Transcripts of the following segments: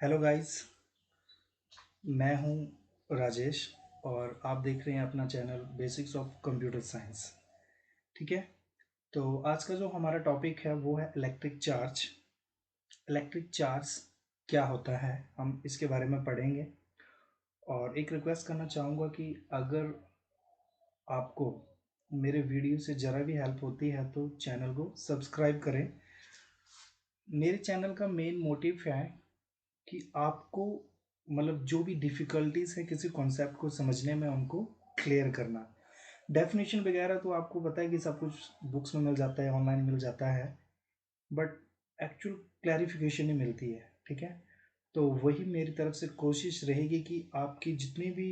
Hello guys. मैं हूं राजेश और आप देख रहे हैं अपना channel basics of computer science. ठीक है। तो आज का जो हमारा टॉपिक है वो है इलेक्ट्रिक चार्ज। इलेक्ट्रिक चार्ज क्या होता है हम इसके बारे में पढ़ेंगे। और एक रिक्वेस्ट करना चाहूँगा कि अगर आपको मेरे वीडियो से ज़रा भी हेल्प होती है तो चैनल को सब्सक्राइब करें। मेरे चैनल का मेन मोटिव है कि आपको मतलब जो भी डिफ़िकल्टीज है किसी कॉन्सेप्ट को समझने में उनको क्लियर करना। डेफिनेशन वगैरह तो आपको पता है कि सब कुछ बुक्स में मिल जाता है, ऑनलाइन मिल जाता है, बट एक्चुअल क्लैरिफिकेशन ही मिलती है। ठीक है। तो वही मेरी तरफ से कोशिश रहेगी कि आपकी जितनी भी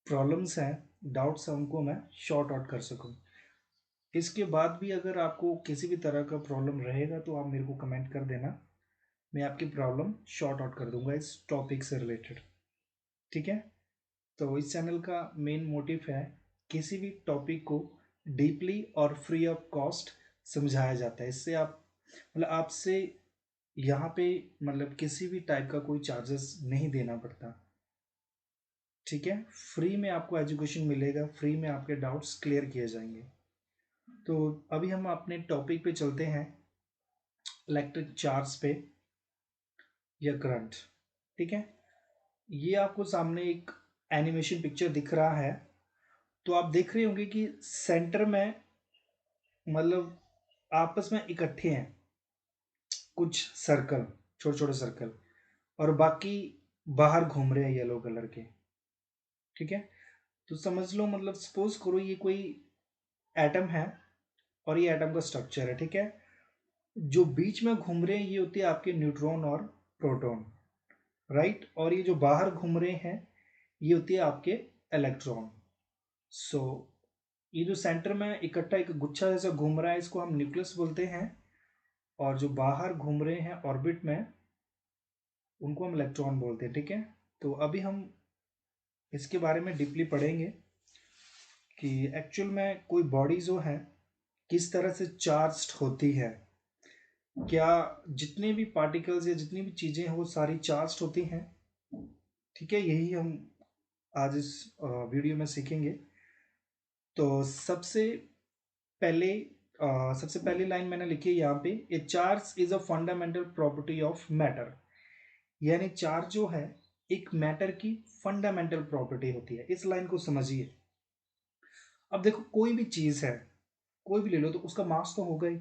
प्रॉब्लम्स हैं, डाउट्स हैं, उनको मैं शॉर्ट आउट कर सकूं। इसके बाद भी अगर आपको किसी भी तरह का प्रॉब्लम रहेगा तो आप मेरे को कमेंट कर देना। मैं आपकी प्रॉब्लम शॉर्ट आउट कर दूंगा इस टॉपिक से रिलेटेड। ठीक है। तो इस चैनल का मेन मोटिव है किसी भी टॉपिक को डीपली और फ्री ऑफ कॉस्ट समझाया जाता है। इससे आप मतलब आपसे यहाँ पे मतलब किसी भी टाइप का कोई चार्जेस नहीं देना पड़ता। ठीक है। फ्री में आपको एजुकेशन मिलेगा, फ्री में आपके डाउट्स क्लियर किए जाएंगे। तो अभी हम अपने टॉपिक पे चलते हैं, इलेक्ट्रिक चार्ज पे या करंट। ठीक है। ये आपको सामने एक एनिमेशन पिक्चर दिख रहा है। तो आप देख रहे होंगे कि सेंटर में मतलब आपस में इकट्ठे हैं कुछ सर्कल, छोटे छोटे सर्कल, और बाकी बाहर घूम रहे हैं येलो कलर के। ठीक है। तो समझ लो मतलब सपोज करो ये कोई एटम है और ये एटम का स्ट्रक्चर है। ठीक है। जो बीच में घूम रहे हैं ये होते हैं आपके न्यूट्रॉन और प्रोटॉन, राइट। और ये जो बाहर घूम रहे हैं ये होती है आपके इलेक्ट्रॉन। सो ये जो सेंटर में इकट्ठा एक गुच्छा जैसा घूम रहा है इसको हम न्यूक्लियस बोलते हैं, और जो बाहर घूम रहे हैं ऑर्बिट में उनको हम इलेक्ट्रॉन बोलते हैं। ठीक है। तो अभी हम इसके बारे में डीपली पढ़ेंगे कि एक्चुअल में कोई बॉडी जो है किस तरह से चार्ज्ड होती है। क्या जितने भी पार्टिकल्स या जितनी भी चीज़ें हैं वो सारी चार्ज्ड होती हैं। ठीक है। यही हम आज इस वीडियो में सीखेंगे। तो पहले सबसे पहली लाइन मैंने लिखी है यहाँ पे, ए charge is a fundamental property of matter. यानी चार्ज जो है एक मैटर की फंडामेंटल प्रॉपर्टी होती है। इस लाइन को समझिए। अब देखो कोई भी चीज है, कोई भी ले लो तो उसका मास तो होगा ही।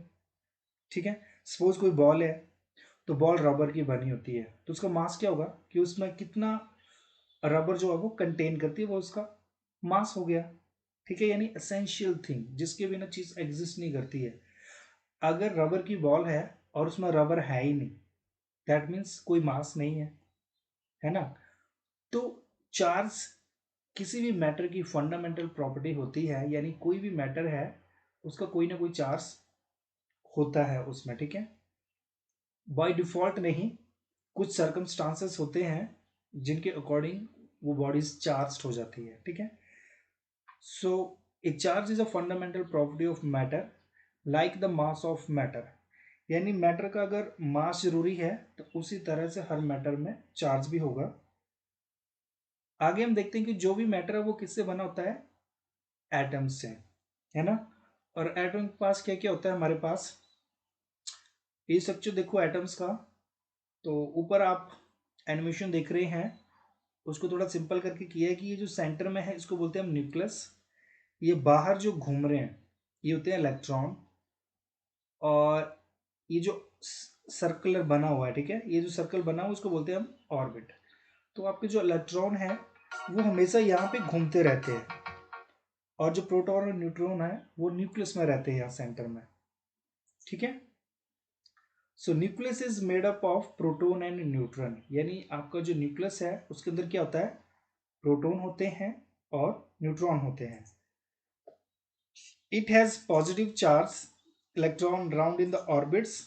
ठीक है। सपोज कोई बॉल है तो बॉल रबर की बनी होती है तो उसका मास क्या होगा कि उसमें कितना रबर जो है वो कंटेन करती है, वो उसका मास हो गया। ठीक है। यानी एसेंशियल थिंग जिसके बिना चीज एग्जिस्ट नहीं करती है। अगर रबर की बॉल है और उसमें रबर है ही नहीं, दैट मीन्स कोई मास नहीं है ना। तो चार्ज किसी भी मैटर की फंडामेंटल प्रॉपर्टी होती है, यानी कोई भी मैटर है उसका कोई ना कोई चार्ज होता है उसमें। ठीक है। बाय डिफॉल्ट नहीं, कुछ सर्कमस्टांसेस होते हैं जिनके अकॉर्डिंग वो बॉडीज चार्ज हो जाती है। ठीक है। So a charge is a fundamental property of matter like the mass of matter. यानी मैटर का अगर मास जरूरी है तो उसी तरह से हर मैटर में चार्ज भी होगा। आगे हम देखते हैं कि जो भी मैटर है वो किससे बना होता है, एटम्स से, है ना। और एटम के पास क्या क्या होता है हमारे पास, ये स्ट्रक्चर देखो एटम्स का। तो ऊपर आप एनिमेशन देख रहे हैं, उसको थोड़ा सिंपल करके किया है कि ये जो सेंटर में है इसको बोलते हैं हम न्यूक्लियस। ये बाहर जो घूम रहे हैं ये होते हैं इलेक्ट्रॉन। और ये जो सर्कुलर बना हुआ है, ठीक है, ये जो सर्कल बना हुआ है उसको बोलते हैं हम ऑर्बिट। तो आपके जो इलेक्ट्रॉन है वो हमेशा यहाँ पे घूमते रहते हैं, और जो प्रोटॉन और न्यूट्रॉन है वो न्यूक्लियस में रहते हैं यहाँ सेंटर में। ठीक है। सो nucleus is made up of proton and neutron. यानी आपका जो न्यूक्लियस है उसके अंदर क्या होता है, प्रोटॉन होते हैं और न्यूट्रॉन होते हैं। It has positive charge electron round in the orbits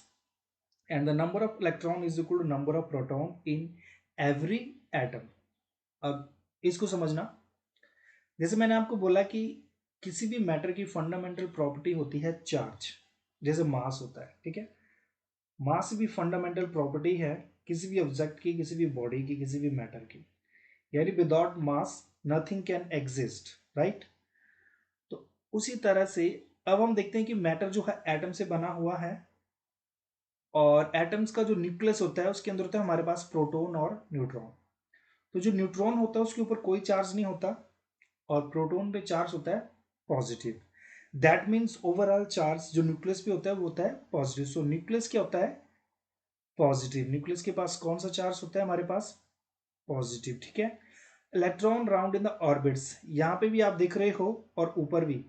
and the number of electron is equal to number of proton in every atom. अब इसको समझना, जैसे मैंने आपको बोला कि किसी भी मैटर की फंडामेंटल प्रॉपर्टी होती है चार्ज, जैसे मास होता है। ठीक है। मास भी फंडामेंटल प्रॉपर्टी है। किसी भी ऑब्जेक्ट की, किसी भी बॉडी की, किसी भी मैटर की, यानी without mass nothing can exist, right. तो उसी तरह से अब हम देखते हैं कि मैटर जो है एटम से बना हुआ है, और एटम्स का जो न्यूक्लियस होता है उसके अंदर होता है हमारे पास प्रोटॉन और न्यूट्रॉन। तो जो न्यूट्रॉन होता है उसके ऊपर कोई चार्ज नहीं होता, और प्रोटॉन पे चार्ज होता है positive. That means overall charge जो न्यूक्लियस पे होता है वो होता है पॉजिटिव। सो न्यूक्लियस क्या होता है? पॉजिटिव। न्यूक्लियस के पास कौन सा चार्ज होता है? हमारे पास पॉजिटिव, ठीक है। Electron round in the orbits, यहाँ पे भी आप देख रहे हो और ऊपर भी,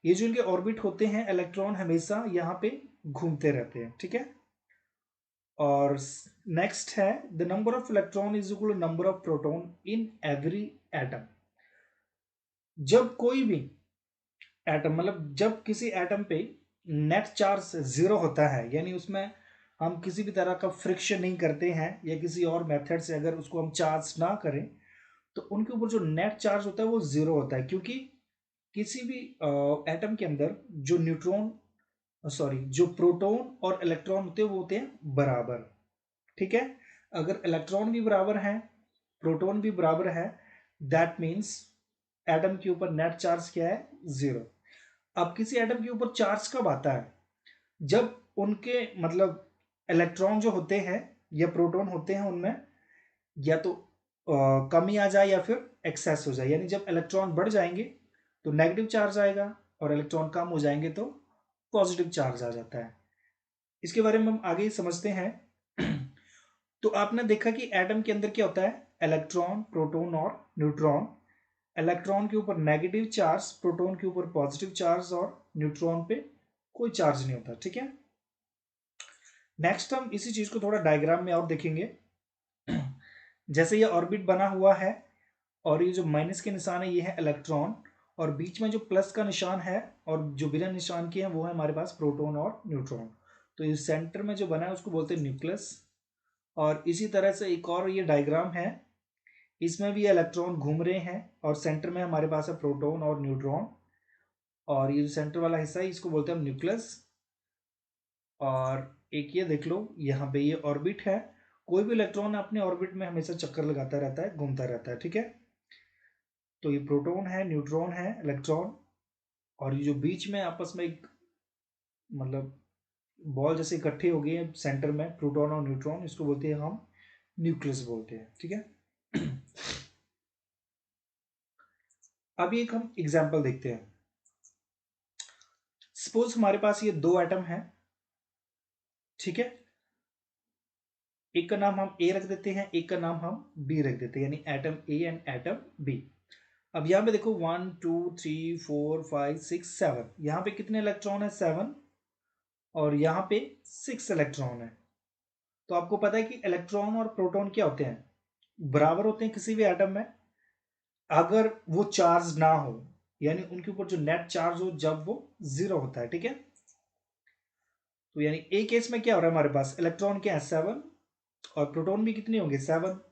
ये जो इनके ऑर्बिट होते हैं इलेक्ट्रॉन हमेशा यहाँ पे घूमते रहते हैं, ठीक है। और नेक्स्ट है the number of electron is equal to number of proton in every atom. जब कोई भी एटम, मतलब जब किसी एटम पे नेट चार्ज जीरो होता है, यानी उसमें हम किसी भी तरह का फ्रिक्शन नहीं करते हैं, या किसी और मेथड से अगर उसको हम चार्ज ना करें, तो उनके ऊपर जो नेट चार्ज होता है वो जीरो होता है। क्योंकि किसी भी एटम के अंदर जो न्यूट्रॉन, सॉरी, जो प्रोटॉन और इलेक्ट्रॉन होते हैं वो होते हैं बराबर, ठीक है। अगर इलेक्ट्रॉन भी बराबर है, प्रोटॉन भी बराबर है, दैट मीन्स एटम के ऊपर नेट चार्ज क्या है? जीरो। अब किसी एटम के ऊपर चार्ज कब आता है? जब उनके मतलब इलेक्ट्रॉन जो होते हैं या प्रोटॉन होते हैं उनमें या तो कमी आ जाए या फिर एक्सेस हो जाए। यानी जब इलेक्ट्रॉन बढ़ जाएंगे तो नेगेटिव चार्ज आएगा, और इलेक्ट्रॉन कम हो जाएंगे तो पॉजिटिव चार्ज आ जाता है। इसके बारे में हम आगे समझते हैं। तो आपने देखा कि एटम के अंदर क्या होता है? इलेक्ट्रॉन, प्रोटॉन और न्यूट्रॉन। इलेक्ट्रॉन के ऊपर नेगेटिव चार्ज, प्रोटॉन के ऊपर पॉजिटिव चार्ज, और न्यूट्रॉन पे कोई चार्ज नहीं होता, ठीक है। नेक्स्ट हम इसी चीज को थोड़ा डायग्राम में और देखेंगे। जैसे ये ऑर्बिट बना हुआ है, और ये जो माइनस के निशान है ये है इलेक्ट्रॉन, और बीच में जो प्लस का निशान है और जो बिना निशान के हैं वो है हमारे पास प्रोटॉन और न्यूट्रॉन। तो इस सेंटर में जो बना है उसको बोलते हैं न्यूक्लियस। और इसी तरह से एक और ये डायग्राम है, इसमें भी इलेक्ट्रॉन घूम रहे हैं, और सेंटर में हमारे पास है प्रोटॉन और न्यूट्रॉन, और ये जो सेंटर वाला हिस्सा है इसको बोलते हैं न्यूक्लियस। और एक ये देख लो, यहाँ पे ये ऑर्बिट है। कोई भी इलेक्ट्रॉन अपने ऑर्बिट में हमेशा चक्कर लगाता रहता है, घूमता रहता है, ठीक है। तो ये प्रोटॉन है, न्यूट्रॉन है, इलेक्ट्रॉन, और ये जो बीच में आपस में एक मतलब बॉल जैसे इकट्ठे हो गए हैं सेंटर में, प्रोटॉन और न्यूट्रॉन, इसको बोलते हैं हम न्यूक्लियस बोलते हैं, ठीक है। अभी एक हम एग्जाम्पल देखते हैं। सपोज हमारे पास ये दो एटम है, ठीक है। एक का नाम हम ए रख देते हैं, एक का नाम हम बी रख देते हैं, यानी atom A and atom B. अब यहां पे देखो 1 2 3 4 5 6 7, यहां पे कितने इलेक्ट्रॉन है? 7। और यहां पे 6 इलेक्ट्रॉन है। तो आपको पता है कि इलेक्ट्रॉन और प्रोटॉन क्या होते हैं? बराबर होते हैं किसी भी एटम में, अगर वो चार्ज ना हो, यानी उनके ऊपर जो नेट चार्ज हो जब वो जीरो होता है, ठीक है। तो यानी ए केस में क्या हो रहा है? हमारे पास इलेक्ट्रॉन क्या है? 7, और प्रोटॉन भी कितने होंगे? 7।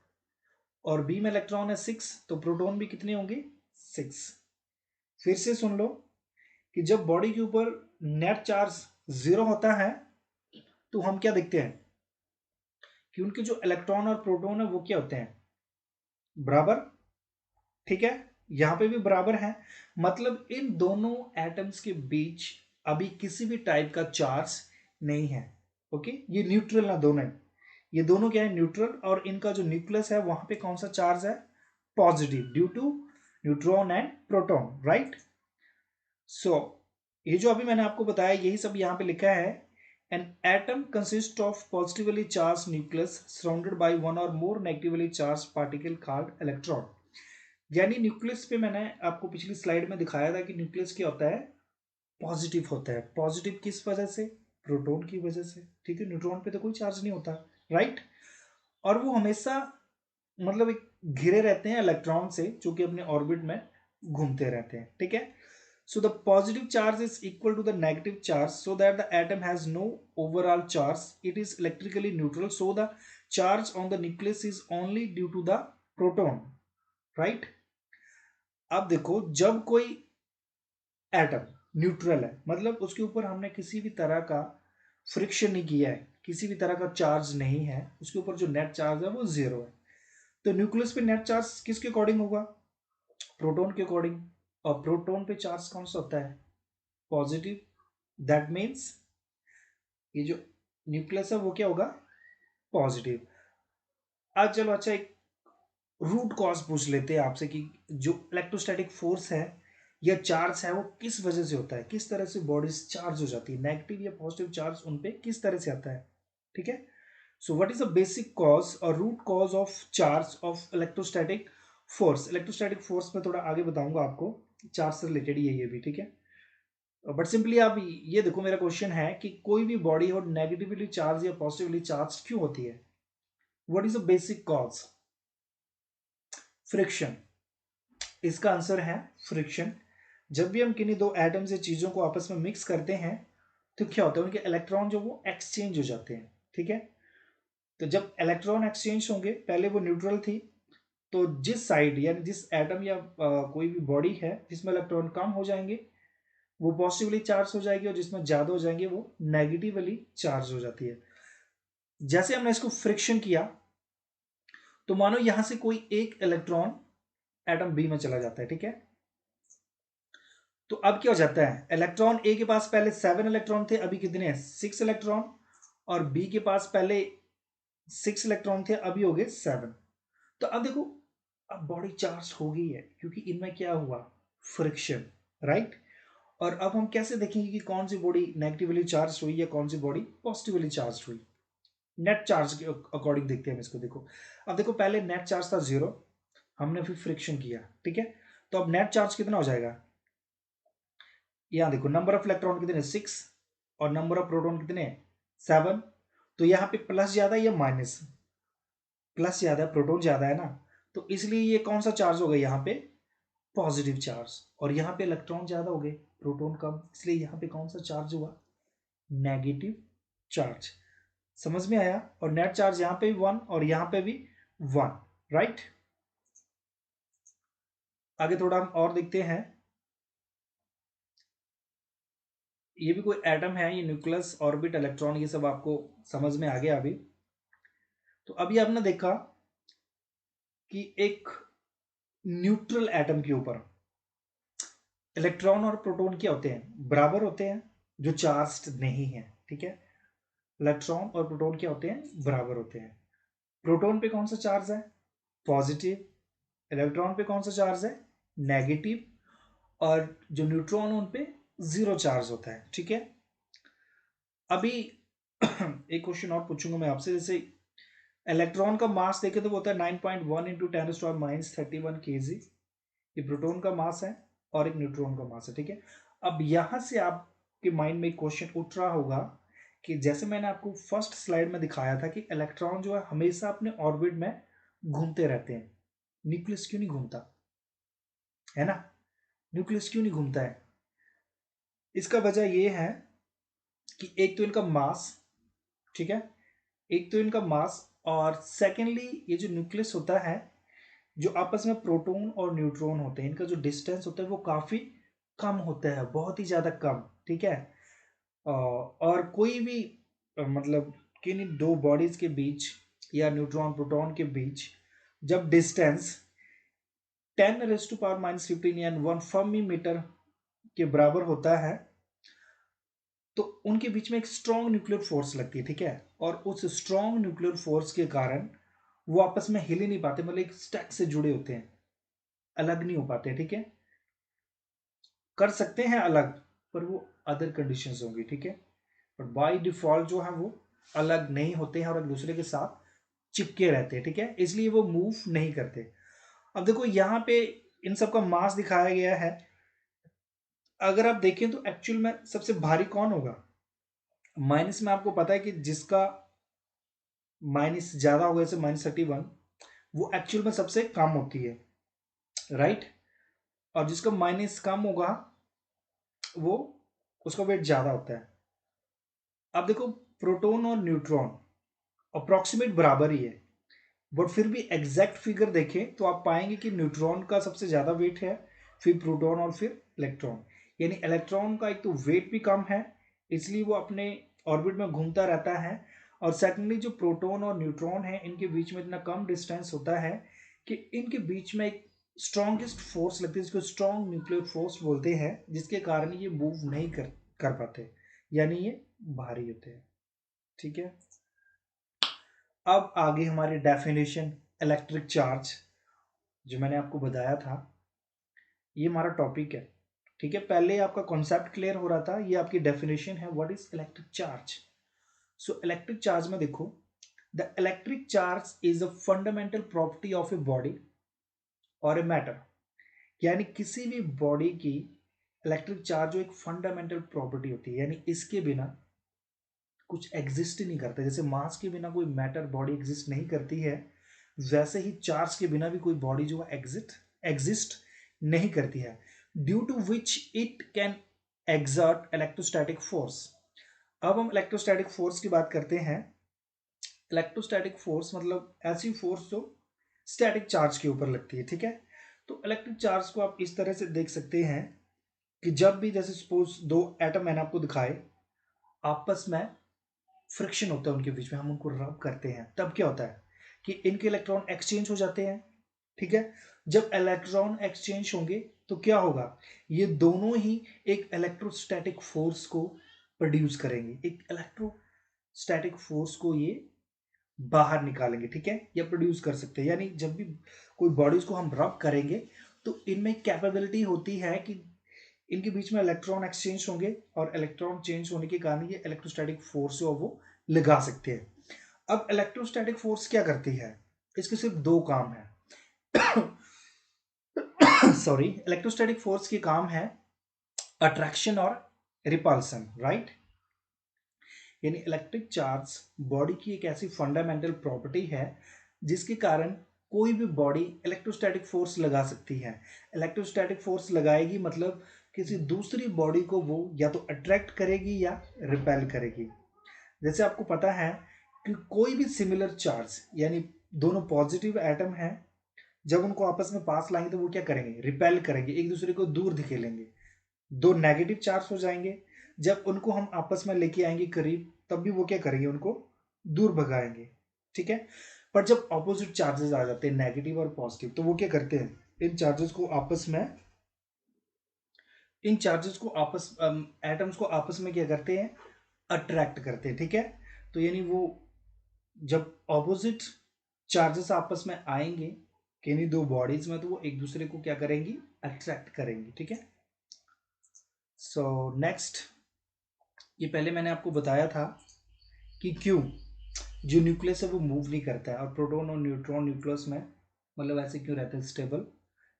और बी में इलेक्ट्रॉन है 6, तो प्रोटॉन भी कितने होंगे? 6। फिर से सुन लो कि जब बॉडी के ऊपर नेट चार्ज जीरो होता है तो हम क्या देखते हैं कि उनके जो इलेक्ट्रॉन और प्रोटॉन है वो क्या होते हैं? बराबर, ठीक है। यहां पे भी बराबर है, मतलब इन दोनों एटम्स के बीच अभी किसी भी टाइप का चार्ज नहीं है। ओके, ये न्यूट्रल ना दोनों, ये दोनों क्या है? न्यूट्रल। और इनका जो न्यूक्लियस है वहां पे कौन सा चार्ज है? Positive, due to neutron and proton, right. So ये जो अभी मैंने आपको बताया यही सब यहाँ पे लिखा है। An atom consist of positively charged nucleus surrounded by one or more negatively charged particle called electron. यानी न्यूक्लियस पे मैंने आपको पिछली स्लाइड में दिखाया था कि न्यूक्लियस क्या होता है? पॉजिटिव होता है। पॉजिटिव किस वजह से? प्रोटॉन की वजह से, ठीक है। न्यूट्रॉन पे तो कोई चार्ज नहीं होता, राइट। और वो हमेशा मतलब एक घिरे रहते हैं इलेक्ट्रॉन से, जो कि अपने ऑर्बिट में घूमते रहते हैं, ठीक है। So the positive charge is equal to the negative charge, so that the atom has no overall charge. It is electrically neutral. So the charge on the nucleus is only due to the proton, right? अब देखो, जब कोई atom neutral है, मतलब उसके ऊपर हमने किसी भी तरह का फ्रिक्शन नहीं किया है, किसी भी तरह का चार्ज नहीं है, उसके ऊपर जो नेट चार्ज है वो जीरो है। तो न्यूक्लियस पे नेट चार्ज किसके अकॉर्डिंग होगा? प्रोटॉन के अकॉर्डिंग। और प्रोटॉन पे चार्ज कौन सा होता है? पॉजिटिव। दैट मीन्स ये जो न्यूक्लियस है वो क्या होगा? पॉजिटिव। आज चलो अच्छा एक रूट कॉज पूछ लेते हैं आपसे कि जो इलेक्ट्रोस्टैटिक फोर्स है या चार्ज है वो किस वजह से होता है, किस तरह से बॉडीज चार्ज हो जाती है, नेगेटिव या पॉजिटिव चार्ज उन पे किस तरह से आता है। ठीक है। So what is the basic cause or root cause of charge of electrostatic force? Electrostatic force में थोड़ा आगे बताऊंगा आपको, चार्ज से रिलेटेड ही है ये भी। ठीक है। बट सिंपली आप ये देखो, मेरा क्वेश्चन है कि कोई भी बॉडी हो नेगेटिवली चार्ज या पॉजिटिवली चार्ज क्यों होती है? What is the basic cause? Friction. इसका आंसर है फ्रिक्शन। जब भी हम किन्हीं दो एटम्स या चीजों को आपस में मिक्स करते हैं तो क्या होता है, उनके इलेक्ट्रॉन जो वो एक्सचेंज हो जाते हैं। ठीक है। तो जब इलेक्ट्रॉन एक्सचेंज होंगे, पहले वो न्यूट्रल थी, तो जिस साइड यानी जिस एटम या कोई भी बॉडी है जिसमें इलेक्ट्रॉन कम हो जाएंगे वो पॉजिटिवली चार्ज हो जाएगी, और जिसमें ज्यादा हो जाएंगे वो नेगेटिवली चार्ज हो जाती है। जैसे हमने इसको फ्रिक्शन किया, तो मानो यहां से कोई एक इलेक्ट्रॉन एटम बी में चला जाता है। ठीक है। तो अब क्या हो जाता है, इलेक्ट्रॉन ए के पास पहले 7 इलेक्ट्रॉन थे, अभी कितने हैं? 6 इलेक्ट्रॉन। और बी के पास पहले 6 इलेक्ट्रॉन थे, अभी हो गए 7। तो अब देखो, अब बॉडी चार्ज हो गई है क्योंकि इनमें क्या हुआ? फ्रिक्शन। राइट। और अब हम कैसे देखेंगे कि कौन सी बॉडी नेगेटिवली चार्ज हुई या कौन सी बॉडी पॉजिटिवली चार्ज हुई? नेट चार्ज के अकॉर्डिंग देखते हैं हम इसको। देखो, अब देखो पहले नेट चार्ज था 0, हमने फिर फ्रिक्शन किया। ठीक है। तो अब नेट चार्ज कितना हो जाएगा? यहां देखो, नंबर ऑफ इलेक्ट्रॉन कितने? 6। और नंबर ऑफ प्रोटॉन कितने? 7। तो यहां पे प्लस ज्यादा है या माइनस? प्लस ज्यादा है, प्रोटॉन ज्यादा है ना। तो इसलिए ये कौन सा चार्ज हो गया यहाँ पे? Positive charge. और यहाँ पे इलेक्ट्रॉन ज्यादा हो गए, प्रोटॉन कम, इसलिए यहाँ पे कौन सा चार्ज हुआ? Negative charge. समझ में आया? और नेट चार्ज यहाँ पे भी 1 और यहाँ पे भी 1। राइट। आगे थोड़ा हम और देखते हैं। ये भी कोई एटम है, ये न्यूक्लियस, ऑर्बिट, इलेक्ट्रॉन, ये सब आपको समझ में आ गया अभी। तो अभी आपने देखा कि एक न्यूट्रल एटम के ऊपर इलेक्ट्रॉन और प्रोटॉन क्या होते हैं? बराबर होते हैं, जो चार्ज्ड नहीं है। ठीक है। इलेक्ट्रॉन और प्रोटॉन क्या होते हैं? बराबर होते हैं। प्रोटॉन पे कौन सा चार्ज है? पॉजिटिव। इलेक्ट्रॉन पे कौन सा चार्ज है? नेगेटिव। और जो न्यूट्रॉन उन पे जीरो चार्ज होता है। ठीक है। अभी एक क्वेश्चन और पूछूंगा मैं आपसे। जैसे इलेक्ट्रॉन का मास देखे तो वो होता है 9.1 इंटू 10⁻31 kg। ये प्रोटॉन का मास है और एक न्यूट्रॉन का मास है। ठीक है। अब यहां से आपके माइंड में एक क्वेश्चन उठ रहा होगा कि जैसे मैंने आपको फर्स्ट स्लाइड में दिखाया था कि इलेक्ट्रॉन जो है हमेशा अपने ऑर्बिट में घूमते रहते हैं, न्यूक्लियस क्यों नहीं घूमता? है ना। न्यूक्लियस क्यों नहीं घूमता है? इसका वजह यह है कि एक तो इनका मास, ठीक है, एक तो इनका मास, और सेकेंडली ये जो न्यूक्लियस होता है, जो आपस में प्रोटॉन और न्यूट्रॉन होते हैं, इनका जो डिस्टेंस होता है वो काफी कम होता है, बहुत ही ज्यादा कम। ठीक है। और कोई भी मतलब किन्हीं दो बॉडीज के बीच या न्यूट्रॉन प्रोटॉन के बीच जब डिस्टेंस 10⁻⁻15 या 1 फर्मी मीटर के बराबर होता है तो उनके बीच में एक स्ट्रॉन्ग न्यूक्लियर फोर्स लगती है। ठीक है। और उस स्ट्रॉन्ग न्यूक्लियर फोर्स के कारण वो आपस में हिल ही नहीं पाते, मतलब एक स्टैक से जुड़े होते हैं, अलग नहीं हो पाते। ठीक है। कर सकते हैं अलग, पर वो अदर कंडीशंस होंगी। ठीक है। पर बाय डिफॉल्ट जो है वो अलग नहीं होते हैं और एक दूसरे के साथ चिपके रहते हैं। ठीक है। इसलिए वो मूव नहीं करते। अब देखो यहाँ पे इन सब का मास दिखाया गया है। अगर आप देखें तो एक्चुअल में सबसे भारी कौन होगा? माइनस में आपको पता है कि जिसका माइनस ज्यादा होगा, जैसे -31, वो एक्चुअल में सबसे कम होती है। राइट। और जिसका माइनस कम होगा वो उसका वेट ज्यादा होता है। अब देखो, प्रोटॉन और न्यूट्रॉन अप्रोक्सीमेट बराबर ही है, बट फिर भी एग्जैक्ट फिगर देखें तो आप पाएंगे कि न्यूट्रॉन का सबसे ज्यादा वेट है, फिर प्रोटॉन और फिर इलेक्ट्रॉन। यानी इलेक्ट्रॉन का एक तो वेट भी कम है, इसलिए वो अपने ऑर्बिट में घूमता रहता है, और सेकेंडली जो प्रोटॉन और न्यूट्रॉन है इनके बीच में इतना कम डिस्टेंस होता है कि इनके बीच में एक स्ट्रॉन्गेस्ट फोर्स लगती है जिसको स्ट्रॉन्ग न्यूक्लियर फोर्स बोलते हैं, जिसके कारण ये मूव नहीं कर पाते, यानी ये भारी होते हैं। ठीक है, अब आगे हमारी डेफिनेशन इलेक्ट्रिक चार्ज, जो मैंने आपको बताया था, ये हमारा टॉपिक है। ठीक है, पहले आपका कॉन्सेप्ट क्लियर हो रहा था, ये आपकी डेफिनेशन है what is electric charge. So electric charge में देखो, the electric charge is a fundamental property of a body और ए मैटर, यानी किसी भी बॉडी की इलेक्ट्रिक चार्ज जो एक फंडामेंटल प्रॉपर्टी होती है, यानी इसके बिना कुछ एग्जिस्ट ही नहीं करता। जैसे मास के बिना कोई मैटर बॉडी एग्जिस्ट नहीं करती है, वैसे ही चार्ज के बिना भी कोई बॉडी जो है एग्जिस्ट नहीं करती है, due to which it can exert electrostatic force. अब हम इलेक्ट्रोस्टैटिक फोर्स की बात करते हैं। इलेक्ट्रोस्टैटिक फोर्स मतलब ऐसी फोर्स जो स्टैटिक चार्ज के ऊपर लगती है। ठीक है, तो इलेक्ट्रिक चार्ज को आप इस तरह से देख सकते हैं कि जब भी, जैसे सपोज दो एटम मैंने आपको दिखाए, आपस में फ्रिक्शन होता है उनके बीच में, हम उनको रब करते हैं, तब क्या होता है कि इनके इलेक्ट्रॉन एक्सचेंज हो जाते हैं। ठीक है, जब इलेक्ट्रॉन एक्सचेंज होंगे तो क्या होगा, ये दोनों ही एक इलेक्ट्रोस्टैटिक फोर्स को प्रोड्यूस करेंगे, एक इलेक्ट्रोस्टैटिक फोर्स को ये बाहर निकालेंगे। ठीक है, या प्रोड्यूस कर सकते हैं, यानी जब भी कोई बॉडीज को हम रब करेंगे तो इनमें कैपेबिलिटी होती है कि इनके बीच में इलेक्ट्रॉन एक्सचेंज होंगे और इलेक्ट्रॉन चेंज होने के कारण ये इलेक्ट्रोस्टैटिक फोर्स जो वो लगा सकते हैं। अब इलेक्ट्रोस्टैटिक फोर्स क्या करती है, इसके सिर्फ दो काम है। सॉरी, इलेक्ट्रोस्टैटिक फोर्स के काम है अट्रैक्शन और रिपल्सन, राइट। यानी इलेक्ट्रिक चार्ज बॉडी की एक ऐसी फंडामेंटल प्रॉपर्टी है जिसके कारण कोई भी बॉडी इलेक्ट्रोस्टैटिक फोर्स लगा सकती है। इलेक्ट्रोस्टैटिक फोर्स लगाएगी मतलब किसी दूसरी बॉडी को वो या तो अट्रैक्ट करेगी या रिपेल करेगी। जैसे आपको पता है कि कोई भी सिमिलर चार्ज, यानी दोनों पॉजिटिव एटम हैं, जब उनको आपस में पास लाएंगे तो वो क्या करेंगे, रिपेल करेंगे, एक दूसरे को दूर धकेलेंगे। दो नेगेटिव चार्ज हो जाएंगे, जब उनको हम आपस में लेके आएंगे करीब, तब भी वो क्या करेंगे, उनको दूर भगाएंगे। ठीक है, पर जब ऑपोजिट चार्जेस आ जाते हैं, नेगेटिव और पॉजिटिव, तो वो क्या करते हैं, इन चार्जेस को आपस एटम्स को आपस में क्या करते हैं, अट्रैक्ट करते हैं। ठीक है, तो यानी वो जब ऑपोजिट चार्जेस आपस में आएंगे किन्हीं दो बॉडीज में, तो वो एक दूसरे को क्या करेंगी, अट्रैक्ट करेंगी। ठीक है, सो नेक्स्ट, ये पहले मैंने आपको बताया था कि क्यों जो न्यूक्लियस है वो मूव नहीं करता है, और प्रोटॉन और न्यूट्रॉन न्यूक्लियस में मतलब ऐसे क्यों रहते हैं स्टेबल।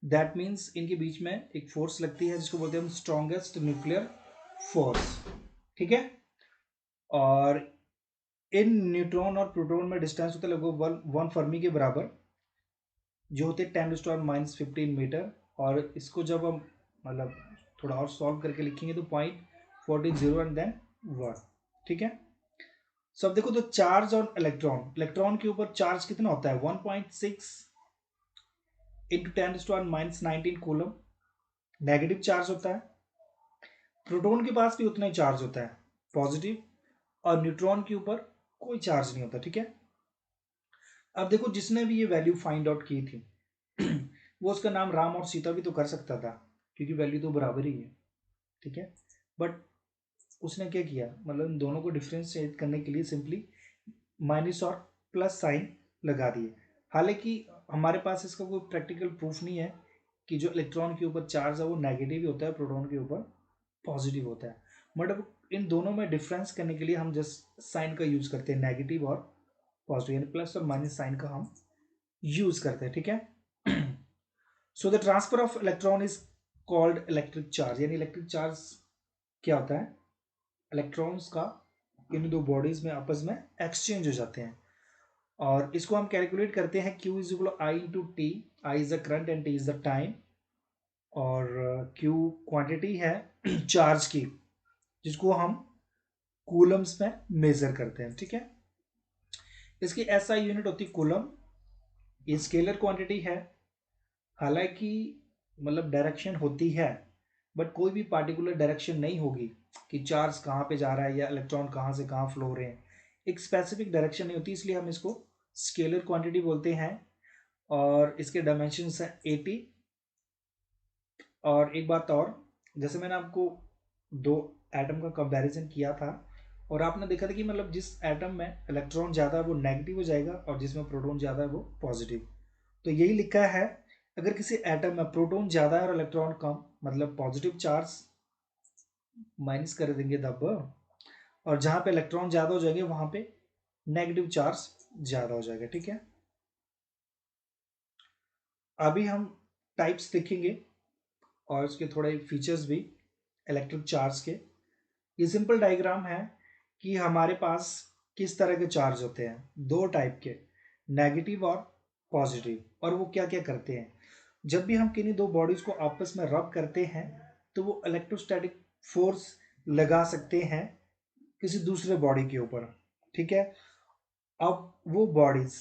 दैट मीन्स इनके बीच में एक फोर्स लगती है जिसको बोलते हैं हम स्ट्रॉन्गेस्ट न्यूक्लियर फोर्स। ठीक है, और इन न्यूट्रॉन और प्रोटॉन में डिस्टेंस होता है लगभग 1 फर्मी के बराबर, जो होते हैं 10⁻⁻15 मीटर। और इसको जब हम मतलब थोड़ा और सॉल्व करके लिखेंगे तो 0.40 एंड देन 1। ठीक है, सब देखो, तो चार्ज और इलेक्ट्रॉन के ऊपर चार्ज कितना होता है, 1.6 इंटू 10⁻⁻19 कूलम नेगेटिव चार्ज होता है। प्रोटॉन के पास भी उतना ही चार्ज होता है, पॉजिटिव, और न्यूट्रॉन के ऊपर कोई चार्ज नहीं होता। ठीक है, अब देखो, जिसने भी ये वैल्यू फाइंड आउट की थी वो उसका नाम राम और सीता भी तो कर सकता था, क्योंकि वैल्यू तो बराबर ही है। ठीक है, बट उसने क्या किया, मतलब इन दोनों को डिफ्रेंशिएट करने के लिए सिंपली माइनस और प्लस साइन लगा दिए। हालांकि हमारे पास इसका कोई प्रैक्टिकल प्रूफ नहीं है कि जो इलेक्ट्रॉन के ऊपर चार्ज है वो नेगेटिव ही होता है, प्रोटॉन के ऊपर पॉजिटिव होता है। बट अब इन दोनों में डिफरेंस करने के लिए हम जस्ट साइन का यूज करते हैं, नेगेटिव और पॉजिटिव, यानी प्लस और माइनस साइन का हम यूज करते हैं। ठीक है, so the transfer of electron is called electric charge. यानी इलेक्ट्रिक चार्ज क्या होता है, इलेक्ट्रॉन्स का इन दो बॉडीज में आपस में एक्सचेंज हो जाते हैं, और इसको हम कैलकुलेट करते हैं Q is equal I into T. I is the current and T is the time, और Q क्वांटिटी है चार्ज की, जिसको हम कूलम्स में मेजर करते हैं। ठीक है, इसकी SI यूनिट होती है कूलम। ये स्केलर क्वांटिटी है, हालांकि मतलब डायरेक्शन होती है, बट कोई भी पार्टिकुलर डायरेक्शन नहीं होगी कि चार्ज कहाँ पे जा रहा है या इलेक्ट्रॉन कहाँ से कहाँ फ्लो हो रहे हैं। एक स्पेसिफिक डायरेक्शन नहीं होती, इसलिए हम इसको स्केलर क्वांटिटी बोलते हैं। और इसके डायमेंशंस हैं 80। और एक बात और, जैसे मैंने आपको दो एटम का कंपैरिजन किया था और आपने देखा था कि मतलब जिस एटम में इलेक्ट्रॉन ज़्यादा है वो नेगेटिव हो जाएगा और जिसमें प्रोटॉन ज़्यादा है वो पॉजिटिव। तो यही लिखा है, अगर किसी एटम में प्रोटॉन ज़्यादा है और इलेक्ट्रॉन कम, मतलब पॉजिटिव चार्ज माइनस कर देंगे तब, और जहाँ पे इलेक्ट्रॉन ज़्यादा हो जाएंगे वहाँ पे नेगेटिव चार्ज ज़्यादा हो जाएगा। ठीक है, अभी हम टाइप्स देखेंगे और इसके थोड़े फीचर्स भी इलेक्ट्रिक चार्ज के। ये सिंपल डायग्राम है कि हमारे पास किस तरह के चार्ज होते हैं, दो टाइप के, नेगेटिव और पॉजिटिव। और वो क्या क्या करते हैं, जब भी हम किन्हीं दो बॉडीज को आपस में रब करते हैं तो वो इलेक्ट्रोस्टैटिक फोर्स लगा सकते हैं किसी दूसरे बॉडी के ऊपर। ठीक है, अब वो बॉडीज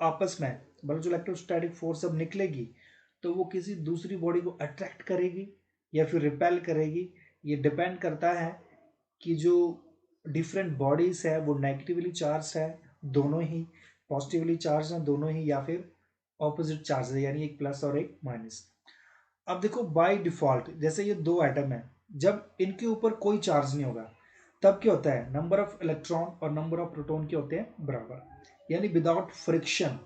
आपस में, मतलब जो इलेक्ट्रोस्टैटिक फोर्स अब निकलेगी तो वो किसी दूसरी बॉडी को अट्रैक्ट करेगी या फिर रिपेल करेगी। ये डिपेंड करता है कि जो डिफरेंट बॉडीज है वो नेगेटिवली चार्ज है दोनों ही, पॉजिटिवली चार्ज है दोनों ही, या फिर ऑपोजिट चार्ज है यानी एक प्लस और एक माइनस। अब देखो बाय डिफॉल्ट जैसे ये दो एटम है, जब इनके ऊपर कोई चार्ज नहीं होगा तब क्या होता है, नंबर ऑफ इलेक्ट्रॉन और नंबर ऑफ प्रोटॉन क्या होते हैं, बराबर। यानी without friction,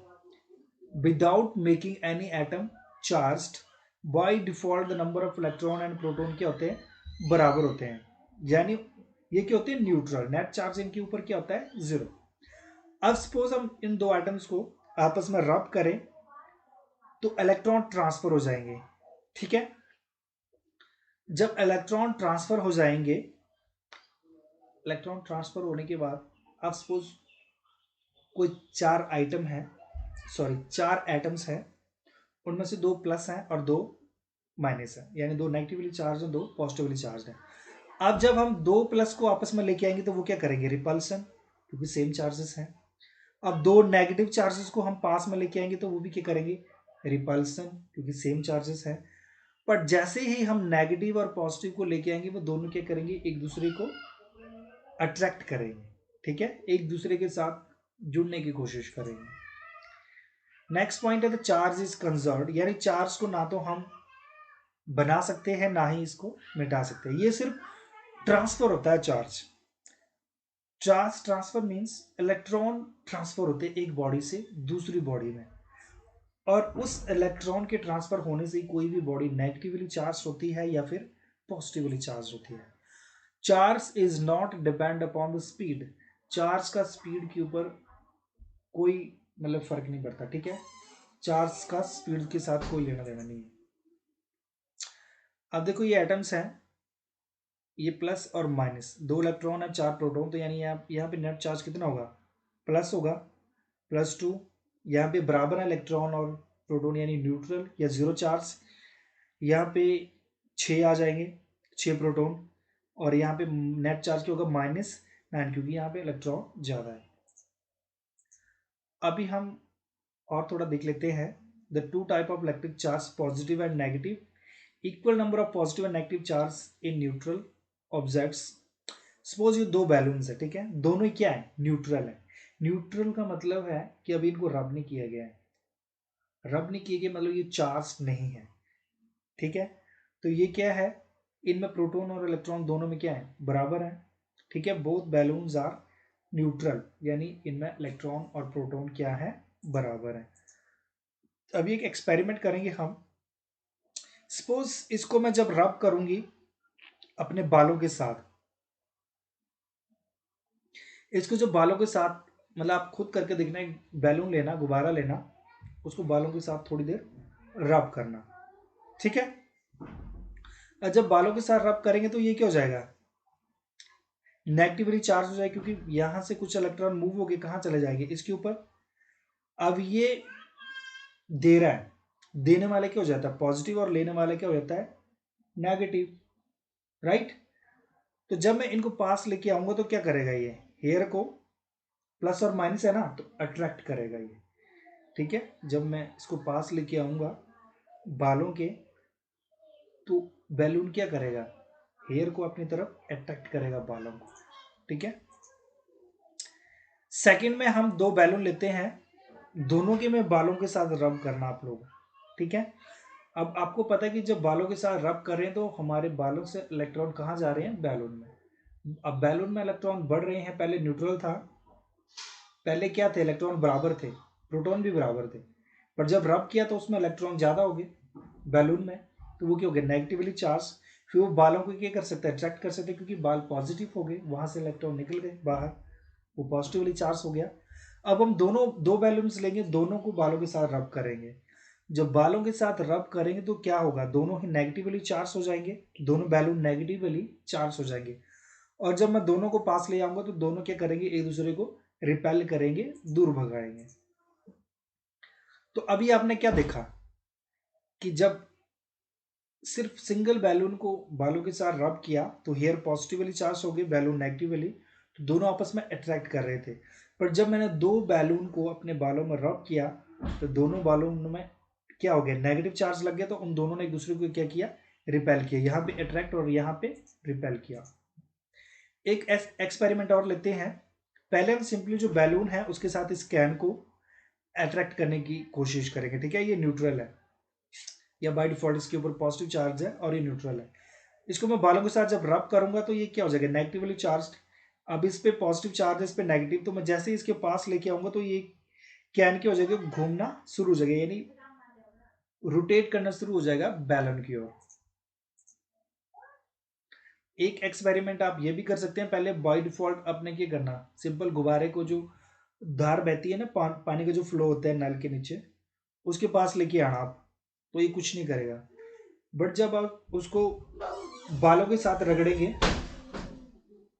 without making any atom charged, by default the number of electron and proton क्या होते हैं, बराबर होते हैं। यानी ये क्या होते हैं, न्यूट्रल, नेट चार्ज इनके ऊपर क्या होता है, जीरो। अब सपोज हम इन दो एटम्स को आपस में रब करें तो इलेक्ट्रॉन ट्रांसफर हो जाएंगे। ठीक है, जब इलेक्ट्रॉन ट्रांसफर हो जाएंगे, इलेक्ट्रॉन ट्रांसफर होने के बाद अब सपोज कोई चार आइटम है, सॉरी चार एटम्स हैं, उनमें से दो प्लस हैं और दो माइनस है, यानी दो नेगेटिवली चार्ज हैं दो पॉजिटिवली चार्ज हैं। अब जब हम दो प्लस को आपस में लेके आएंगे तो वो क्या करेंगे, रिपल्सन, क्योंकि सेम चार्जेस हैं। अब दो नेगेटिव चार्जेस को हम पास में लेके आएंगे तो वो भी क्या करेंगे, रिपल्सन, क्योंकि सेम चार्जेस हैं। पर जैसे ही हम नेगेटिव और पॉजिटिव को लेके आएंगे वो दोनों क्या करेंगे, एक दूसरे को अट्रैक्ट करेंगे। ठीक है, एक दूसरे के साथ जुड़ने की कोशिश करेंगे। नेक्स्ट पॉइंट है द चार्ज इज कंजर्व्ड, यानी चार्ज को ना तो हम बना सकते हैं ना ही इसको मिटा सकते हैं, ये सिर्फ ट्रांसफर होता है charge. Charge transfer means electron transfer होते हैं एक बॉडी से दूसरी बॉडी में, और उस इलेक्ट्रॉन के ट्रांसफर होने से कोई भी बॉडी नेगेटिवली चार्ज होती है या फिर पॉजिटिवली चार्ज होती है। Charge is not depend upon the speed, charge का स्पीड के ऊपर कोई मतलब फर्क नहीं पड़ता। ठीक है, चार्ज का स्पीड के साथ कोई लेना देना नहीं है। अब देखो ये एटम्स हैं, ये प्लस और माइनस, दो इलेक्ट्रॉन है चार प्रोटॉन, तो यानी यहाँ पे नेट चार्ज कितना होगा, प्लस होगा, +2। यहाँ पे बराबर है इलेक्ट्रॉन और प्रोटॉन यानी न्यूट्रल या जीरो चार्ज। यहाँ पे 6 आ जाएंगे, 6 प्रोटॉन, और यहाँ पे नेट चार्ज क्या होगा, -9, क्योंकि यहाँ पे इलेक्ट्रॉन ज़्यादा है। अभी हम और थोड़ा देख लेते हैं, the two type of electric charge, positive and negative, equal number of positive and negative charge in neutral objects. Suppose ये दो बैलून्स है, ठीक है, दोनों ही क्या है, न्यूट्रल है। न्यूट्रल का मतलब है कि अभी इनको रब नहीं किया गया है, रब नहीं किए गए मतलब ये चार्ज नहीं है। ठीक है, तो ये क्या है, इनमें प्रोटॉन और इलेक्ट्रॉन दोनों में क्या है, बराबर है। ठीक है, बोथ बैलून्स आर न्यूट्रल, यानी इनमें इलेक्ट्रॉन और प्रोटॉन क्या है, बराबर है। अभी एक एक्सपेरिमेंट करेंगे हम। सपोज इसको मैं जब रब करूंगी अपने बालों के साथ, इसको जो बालों के साथ, मतलब आप खुद करके देखना, एक बैलून लेना, गुब्बारा लेना, उसको बालों के साथ थोड़ी देर रब करना। ठीक है, और जब बालों के साथ रब करेंगे तो ये क्या हो जाएगा, नेगेटिवली चार्ज हो जाएगा, क्योंकि यहां से कुछ इलेक्ट्रॉन मूव होके कहाँ चले जाएंगे, इसके ऊपर। अब ये दे रहा है, देने वाले क्या हो जाता है पॉजिटिव और लेने वाले क्या हो जाता है नेगेटिव, राइट। तो जब मैं इनको पास लेके आऊंगा तो क्या करेगा, ये हेयर को, प्लस और माइनस है ना, तो अट्रैक्ट करेगा ये। ठीक है, जब मैं इसको पास लेके आऊंगा बालों के, तो बैलून क्या करेगा, हेयर को अपनी तरफ अट्रैक्ट करेगा बालों को। ठीक है, सेकंड में हम दो बैलून लेते हैं, दोनों के में बालों के साथ रब करना आप लोग, ठीक है। अब आपको पता है कि जब बालों के साथ रब कर रहे हैं तो हमारे बालों से इलेक्ट्रॉन कहाँ जा रहे हैं, बैलून में। अब बैलून में इलेक्ट्रॉन बढ़ रहे हैं, पहले न्यूट्रल था, पहले क्या थे, इलेक्ट्रॉन बराबर थे, प्रोटॉन भी बराबर थे, पर जब रब किया तो उसमें इलेक्ट्रॉन ज्यादा हो गए बैलून में, तो वो क्या हो गया, नेगेटिवली चार्ज। फिर वो बालों को क्या कर सकते हैं, अट्रैक्ट कर सकते हैं, क्योंकि बाल पॉजिटिव हो गए, वहां से इलेक्ट्रॉन निकल गए बाहर, वो पॉजिटिवली चार्ज हो गया। अब हम दोनों दो बैलून्स लेंगे, दोनों को बालों के साथ रब करेंगे। जब बालों के साथ रब करेंगे तो क्या होगा, दोनों ही नेगेटिवली चार्ज हो जाएंगे, दोनों बैलून नेगेटिवली चार्ज हो जाएंगे। और जब मैं दोनों को पास ले आऊंगा तो दोनों क्या करेंगे, एक दूसरे को रिपेल करेंगे, दूर भगाएंगे। तो अभी आपने क्या देखा कि जब सिर्फ सिंगल बैलून को बालों के साथ रब किया तो हेयर पॉजिटिवली चार्ज हो गए, बैलून नेगेटिवली, तो दोनों आपस में अट्रैक्ट कर रहे थे। पर जब मैंने दो बैलून को अपने बालों में रब किया तो दोनों बालों में क्या हो गया, नेगेटिव चार्ज लग गया, तो उन दोनों ने एक दूसरे को क्या किया, रिपेल किया, यहाँ पे अट्रैक्ट और यहाँ पे रिपेल किया। एक एक्सपेरिमेंट और लेते हैं। पहले हम सिंपली जो बैलून है उसके साथ इस कैन को अट्रैक्ट करने की कोशिश करेंगे, ठीक है। ये न्यूट्रल है, या बाय डिफॉल्ट इसके ऊपर पॉजिटिव चार्ज है और ये न्यूट्रल है। इसको मैं बालों के साथ जब रब करूंगा तो ये क्या हो जाएगा, नेगेटिवली चार्ज। अब इस पे पॉजिटिव चार्ज है, इस पे नेगेटिव, तो मैं जैसे ही इसके पास लेके आऊंगा तो ये कैन की हो जाएगा, घूमना शुरू हो जाएगा, यानी रोटेट करना शुरू हो जाएगा बैलन की ओर। एक एक्सपेरिमेंट आप ये भी कर सकते हैं, पहले बाय डिफॉल्ट अपने क्या करना, सिंपल गुब्बारे को जो धार बहती है ना, पानी का जो फ्लो होता है नल के नीचे, उसके पास लेके आना आप, तो ये कुछ नहीं करेगा। बट जब आप उसको बालों के साथ रगड़ेंगे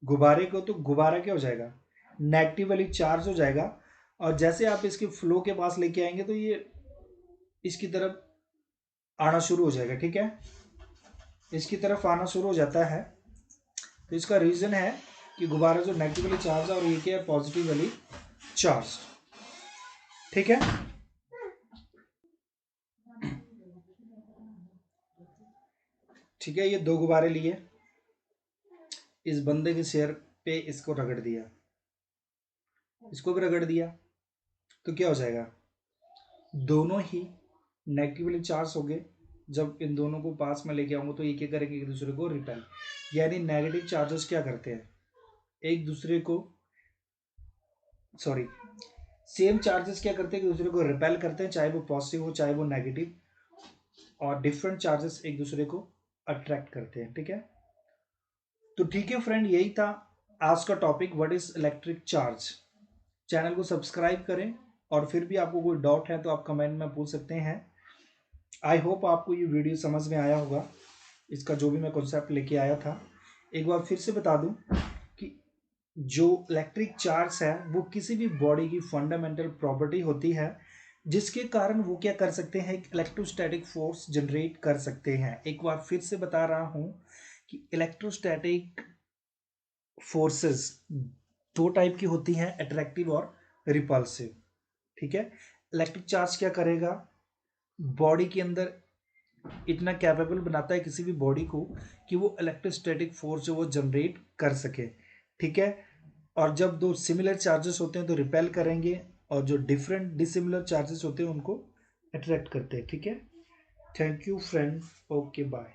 गुब्बारे को, तो गुब्बारा क्या हो जाएगा, नेगेटिवली चार्ज हो जाएगा। और जैसे आप इसके फ्लो के पास लेके आएंगे तो ये इसकी तरफ आना शुरू हो जाएगा, ठीक है, इसकी तरफ आना शुरू हो जाता है। तो इसका रीजन है कि गुब्बारा जो नेगेटिवली चार्ज है और ये क्या है, पॉजिटिवली चार्ज, ठीक है। ठीक है, ये दो गुब्बारे लिए, इस बंदे के सिर पे इसको रगड़ दिया, इसको भी रगड़ दिया, तो क्या हो जाएगा, दोनों ही नेगेटिवली चार्ज हो गए। जब इन दोनों को पास में लेके आऊंगा तो ये क्या करेंगे, एक दूसरे को रिपेल, यानी नेगेटिव चार्जेस क्या करते हैं, एक दूसरे को, सॉरी, सेम चार्जेस क्या करते हैं, एक दूसरे को रिपेल करते हैं, चाहे वो पॉजिटिव हो चाहे वो नेगेटिव, और डिफरेंट चार्जेस एक दूसरे को अट्रैक्ट करते हैं, ठीक है। तो ठीक है फ्रेंड, यही था आज का topic, what is electric charge. Channel को सब्सक्राइब करें, और फिर भी आपको कोई डाउट है तो आप कमेंट में पूछ सकते हैं। आई होप आपको ये वीडियो समझ में आया होगा, इसका जो भी मैं कॉन्सेप्ट लेके आया था। एक बार फिर से बता दूं कि जो इलेक्ट्रिक चार्ज है वो किसी भी बॉडी की फंडामेंटल प्रॉपर्टी होती है, जिसके कारण वो क्या कर सकते हैं, एक इलेक्ट्रोस्टैटिक फोर्स जनरेट कर सकते हैं। एक बार फिर से बता रहा हूं कि इलेक्ट्रोस्टैटिक फोर्सेस दो टाइप की होती हैं, अट्रैक्टिव और रिपल्सिव, ठीक है। इलेक्ट्रिक चार्ज क्या करेगा, बॉडी के अंदर इतना कैपेबल बनाता है किसी भी बॉडी को कि वो इलेक्ट्रोस्टैटिक फोर्स जो वो जनरेट कर सके, ठीक है। और जब दो सिमिलर चार्जेस होते हैं तो रिपेल करेंगे, और जो डिफरेंट डिसिमिलर चार्जेस होते हैं उनको अट्रैक्ट करते हैं, ठीक है। Thank you friend, okay bye.